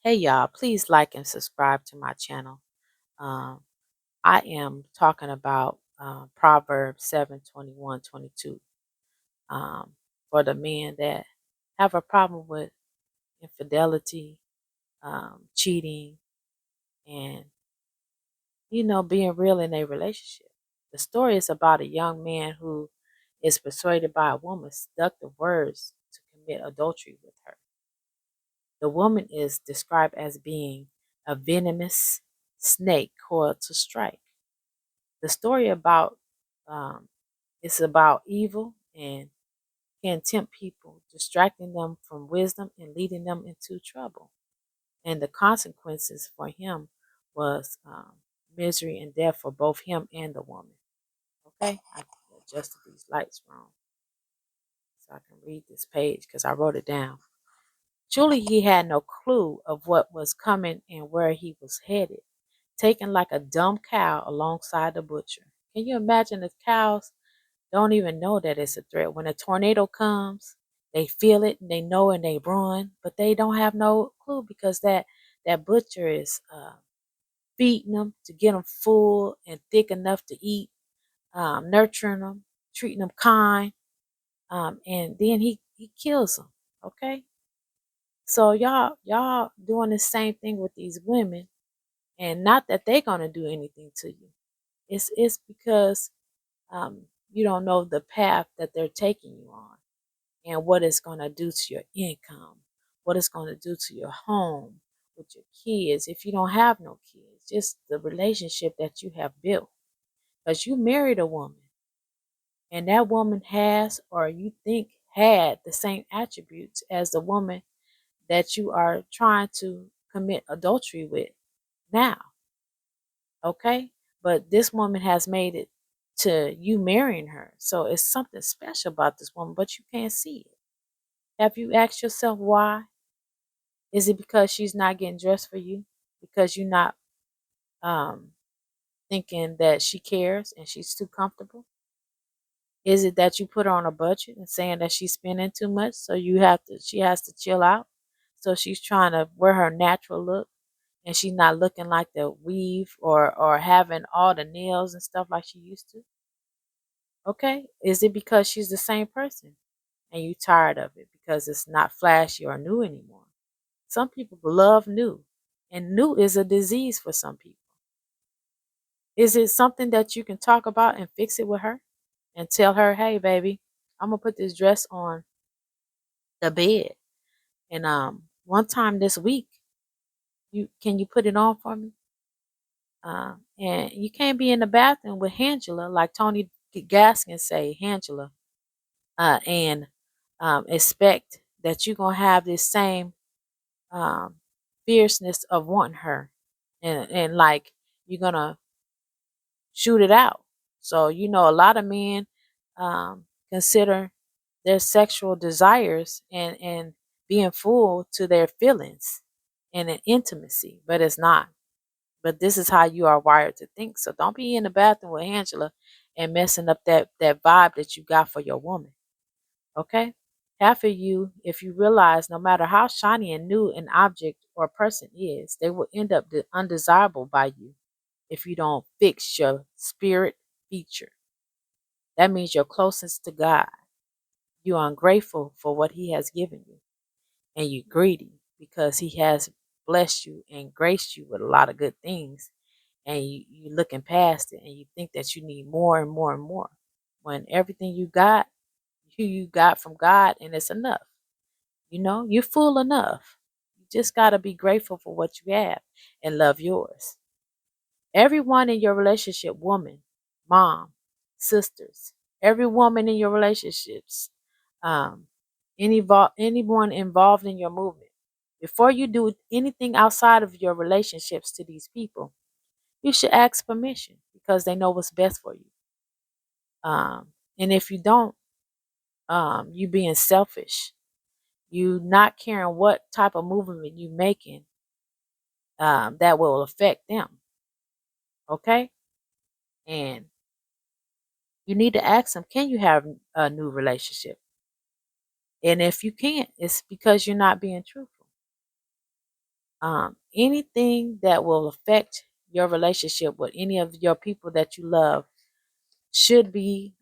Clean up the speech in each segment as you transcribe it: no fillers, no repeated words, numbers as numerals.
Hey y'all, please like and subscribe to my channel. Um, I am talking about Proverbs 7:21-22 for the men that have a problem with infidelity, cheating, and being real in a relationship. The story is about a young man who is persuaded by a woman's seductive words to commit adultery with her. The woman is described as being a venomous snake coiled to strike. The story about um, it's about evil and can tempt people, distracting them from wisdom and leading them into trouble. And the consequences for him was misery and death for both him and the woman. Okay, I adjusted these lights wrong so I can read this page because I wrote it down. Truly, he had no clue of what was coming and where he was headed, taken like a dumb cow alongside the butcher. Can you imagine if cows don't even know that it's a threat? When a tornado comes, they feel it and they know and they run, but they don't have no clue because that butcher is feeding them to get them full and thick enough to eat, nurturing them, treating them kind, and then he kills them. Okay, so y'all doing the same thing with these women, and not that they're gonna do anything to you. It's because you don't know the path that they're taking you on and what it's going to do to your income, what it's going to do to your home with your kids if you don't have no kids, just the relationship that you have built. Because you married a woman and that woman has, or you think had, the same attributes as the woman that you are trying to commit adultery with now. Okay? But this woman has made it to you marrying her. So it's something special about this woman, but you can't see it. Have you asked yourself why? Is it because she's not getting dressed for you? Because you're not um, thinking that she cares and she's too comfortable? Is it that you put her on a budget and saying that she's spending too much, so she has to chill out? So she's trying to wear her natural look and she's not looking like the weave or having all the nails and stuff like she used to? Okay? Is it because she's the same person and you tired of it because it's not flashy or new anymore? Some people love new, and new is a disease for some people. Is it something that you can talk about and fix it with her and tell her, "Hey, baby, I'm gonna put this dress on the bed, and one time this week, you put it on for me?" And you can't be in the bathroom with Angela, like Tony Gaskins say, Angela, and expect that you're gonna have this same um, fierceness of wanting her, and like you're gonna shoot it out. So a lot of men consider their sexual desires and being full to their feelings and an intimacy, but it's not. But this is how you are wired to think. So don't be in the bathroom with Angela and messing up that vibe that you got for your woman. Okay? Half of you, if you realize no matter how shiny and new an object or person is, they will end up undesirable by you if you don't fix your spirit feature. That means you're closest to God. You're ungrateful for what He has given you, and you're greedy because He has blessed you and graced you with a lot of good things, and you're looking past it and you think that you need more and more and more. When everything you got from God, and it's enough. You're full enough. You just got to be grateful for what you have and love yours. Everyone in your relationship, woman, mom, sisters, every woman in your relationships, um, anyone involved in your movement, before you do anything outside of your relationships to these people, you should ask permission because they know what's best for you. And if you don't, you being selfish, you not caring what type of movement you making, that will affect them. Okay, and you need to ask them, can you have a new relationship? And if you can't, it's because you're not being truthful. Anything that will affect your relationship with any of your people that you love should be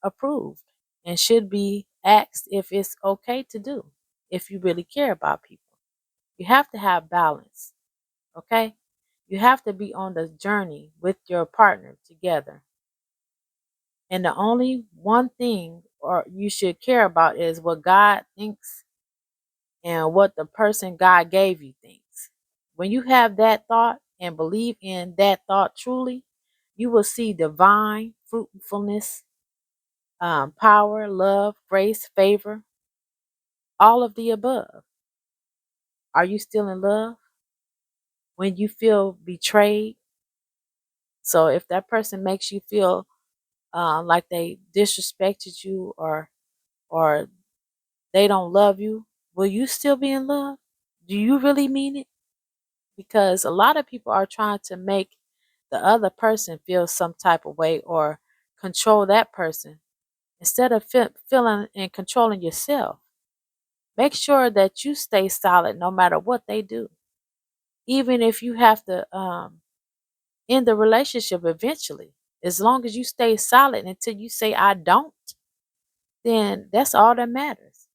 approved and should be asked if it's okay to do if you really care about people. You have to have balance, okay? You have to be on the journey with your partner together. And the only one thing or you should care about is what God thinks and what the person God gave you thinks. When you have that thought and believe in that thought truly, you will see divine fruitfulness, power, love, grace, favor, all of the above. Are you still in love? When you feel betrayed, so if that person makes you feel like they disrespected you or they don't love you, will you still be in love? Do you really mean it? Because a lot of people are trying to make the other person feel some type of way or control that person instead of feeling and controlling yourself. Make sure that you stay solid no matter what they do. Even if you have to end the relationship eventually, as long as you stay solid until you say, I don't, then that's all that matters.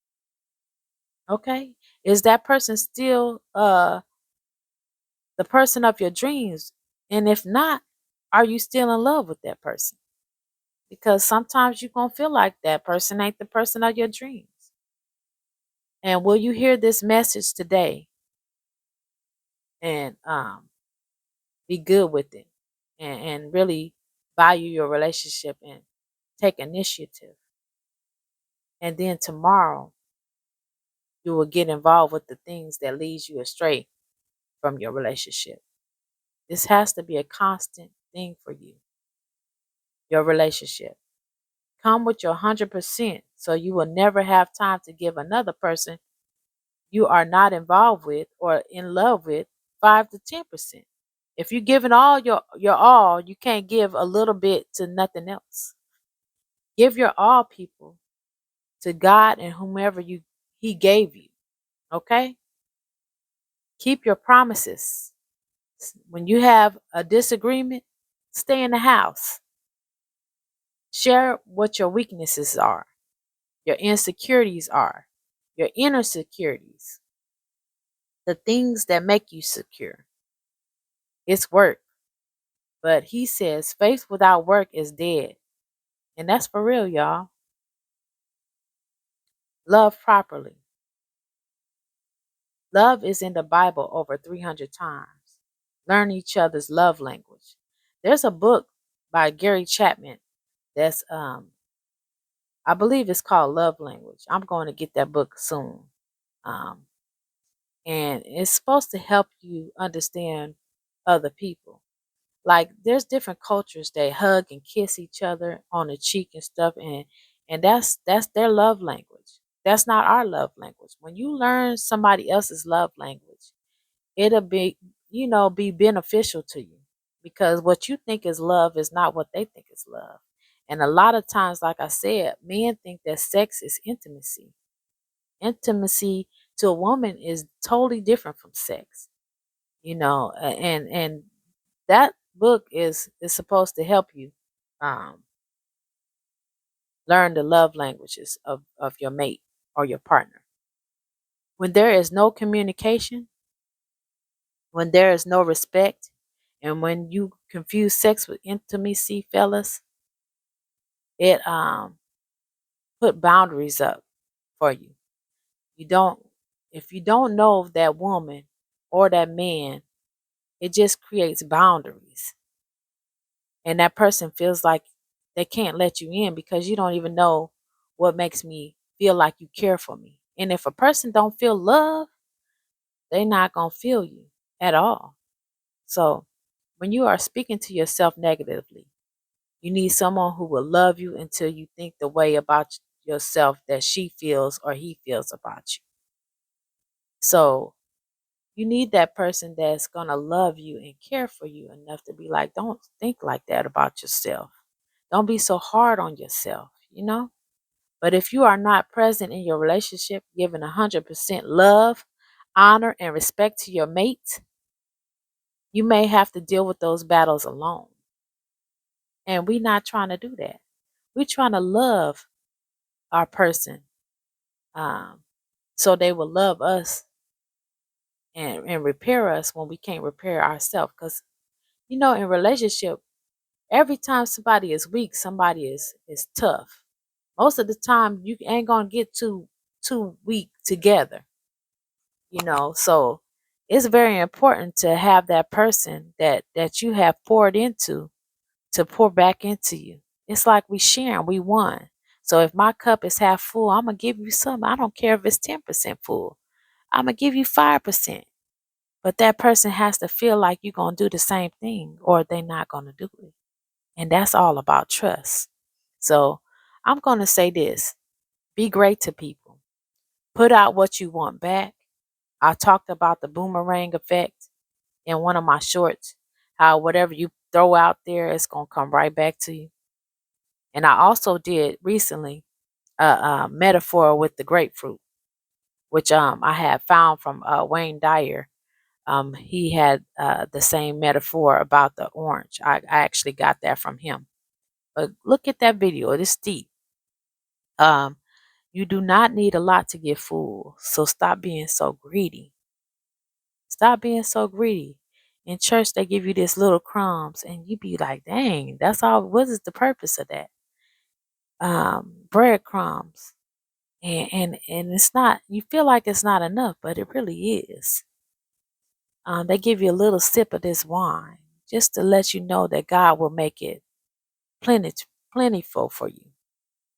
Okay? Is that person still the person of your dreams? And if not, are you still in love with that person? Because sometimes you're going to feel like that person ain't the person of your dreams. And will you hear this message today and be good with it and really value your relationship and take initiative? And then tomorrow, you will get involved with the things that leads you astray from your relationship. This has to be a constant thing for you, your relationship. Come with your 100% so you will never have time to give another person you are not involved with or in love with 5 to 10%. If you're giving all your all, you can't give a little bit to nothing else. Give your all, people, to God and whomever he gave you. Okay? Keep your promises. When you have a disagreement, stay in the house. Share what your weaknesses are, your insecurities are, your inner securities, the things that make you secure. It's work. But he says faith without work is dead. And that's for real, y'all. Love properly. Love is in the Bible over 300 times. Learn each other's love language. There's a book by Gary Chapman that's I believe it's called Love Language. I'm going to get that book soon. Um, and it's supposed to help you understand other people. Like there's different cultures that hug and kiss each other on the cheek and stuff, and that's their love language. That's not our love language. When you learn somebody else's love language, it'll be beneficial to you because what you think is love is not what they think is love. And a lot of times, like I said, men think that sex is intimacy. Intimacy to a woman is totally different from sex. And that book is supposed to help you um, learn the love languages of your mate or your partner. When there is no communication, when there is no respect, and when you confuse sex with intimacy, fellas, it put boundaries up for you. You don't If you don't know that woman or that man, it just creates boundaries. And that person feels like they can't let you in because you don't even know what makes me feel like you care for me. And if a person don't feel love, they're not going to feel you at all. So when you are speaking to yourself negatively, you need someone who will love you until you think the way about yourself that she feels or he feels about you. So you need that person that's going to love you and care for you enough to be like, don't think like that about yourself. Don't be so hard on yourself. But if you are not present in your relationship, giving 100% love, honor, and respect to your mate, you may have to deal with those battles alone. And we're not trying to do that. We're trying to love our person, um, so they will love us and repair us when we can't repair ourselves. Because, in relationship, every time somebody is weak, somebody is tough. Most of the time, you ain't gonna get too weak together. So it's very important to have that person that you have poured into to pour back into you. It's like we sharing, we won. So if my cup is half full, I'm gonna give you some. I don't care if it's 10% full. I'm gonna give you 5%. But that person has to feel like you're gonna do the same thing or they're not gonna do it. And that's all about trust. So I'm gonna say this: be great to people. Put out what you want back. I talked about the boomerang effect in one of my shorts, how whatever you throw out there, it's going to come right back to you. And I also did recently a metaphor with the grapefruit, which I had found from Wayne Dyer. He had the same metaphor about the orange. I actually got that from him. But look at that video. It is deep. Um, you do not need a lot to get full. So stop being so greedy. Stop being so greedy. In church, they give you this little crumbs, and you be like, "Dang, that's all. What is the purpose of that?" Breadcrumbs, and it's not. You feel like it's not enough, but it really is. They give you a little sip of this wine just to let you know that God will make it plenty, plentiful for you,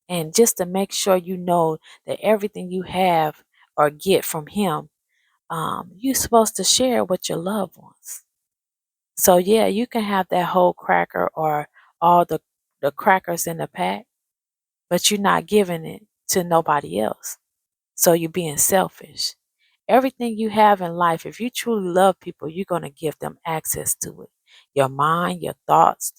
and just to make sure you know that everything you have or get from Him, you're supposed to share with your loved ones. So yeah, you can have that whole cracker or all the crackers in the pack, but you're not giving it to nobody else. So you're being selfish. Everything you have in life, if you truly love people, you're going to give them access to it. Your mind, your thoughts,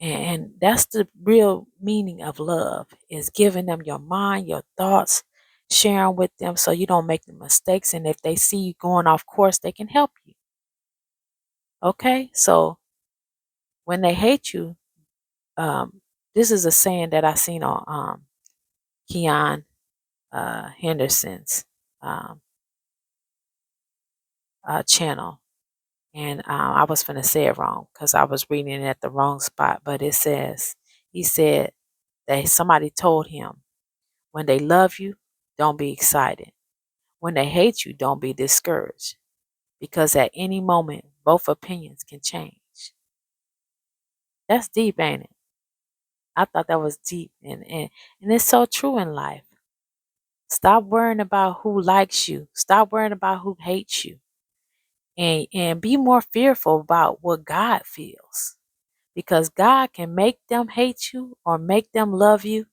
and that's the real meaning of love, is giving them your mind, your thoughts, sharing with them so you don't make the mistakes, and if they see you going off course, they can help you. Okay? So when they hate you, um, this is a saying that I seen on Keon Henderson's um, channel, and I was finna say it wrong because I was reading it at the wrong spot. But it says he said that somebody told him, when they love you, don't be excited. When they hate you, don't be discouraged, because at any moment both opinions can change. That's deep, ain't it? I thought that was deep, and it's so true in life. Stop worrying about who likes you. Stop worrying about who hates you. And be more fearful about what God feels. Because God can make them hate you or make them love you.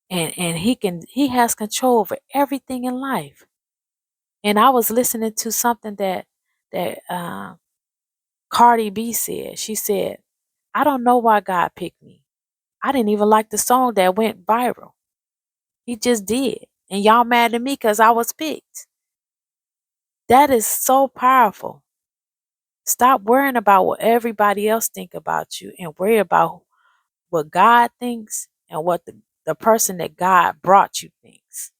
And he has control over everything in life. And I was listening to something that Cardi B said. She said, I don't know why God picked me. I didn't even like the song that went viral. He just did. And y'all mad at me because I was picked. That is so powerful. Stop worrying about what everybody else think about you and worry about what God thinks and what the person that God brought you thinks.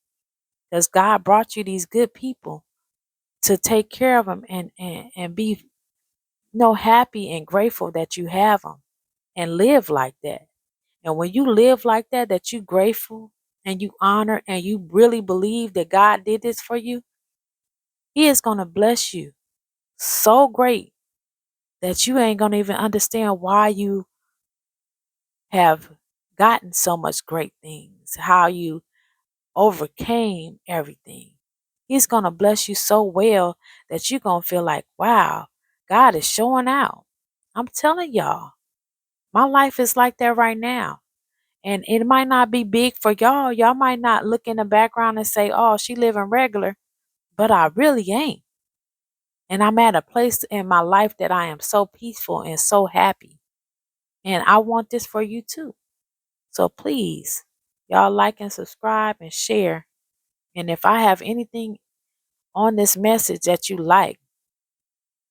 Because God brought you these good people to take care of them and be happy and grateful that you have them and live like that. And when you live like that, that you grateful and you honor and you really believe that God did this for you, He is going to bless you so great that you ain't going to even understand why you have gotten so much great things, how you overcame everything. He's going to bless you so well that you're going to feel like, wow, God is showing out. I'm telling y'all, my life is like that right now. And it might not be big for y'all. Y'all might not look in the background and say, oh, she living regular, but I really ain't. And I'm at a place in my life that I am so peaceful and so happy. And I want this for you too. So please, y'all like and subscribe and share. And if I have anything on this message that you like,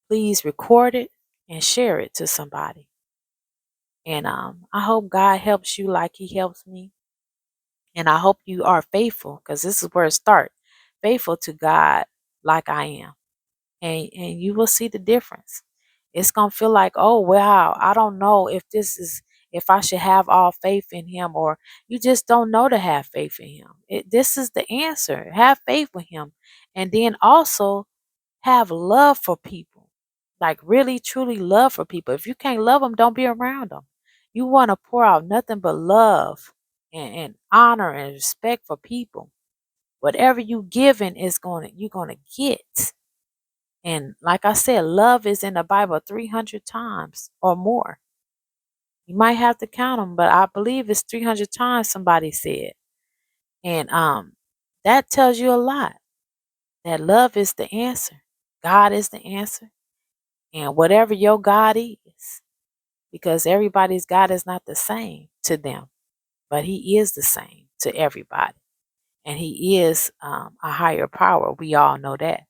please record it and share it to somebody. And I hope God helps you like He helps me. And I hope you are faithful, because this is where it starts. Faithful to God like I am. And you will see the difference. It's gonna feel like, oh wow, I don't know if I should have all faith in Him, or you just don't know to have faith in Him. This is the answer. Have faith with Him. And then also have love for people. Like really truly love for people. If you can't love them, don't be around them. You want to pour out nothing but love and honor and respect for people. Whatever you giving is you're gonna get. And like I said, love is in the Bible 300 times or more. You might have to count them, but I believe it's 300 times, somebody said. And that tells you a lot. That love is the answer. God is the answer. And whatever your God is, because everybody's God is not the same to them, but He is the same to everybody. And He is a higher power. We all know that.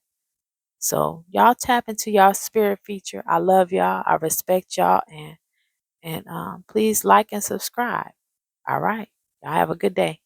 So y'all tap into y'all spirit feature. I love y'all. I respect y'all. And please like and subscribe. All right. Y'all have a good day.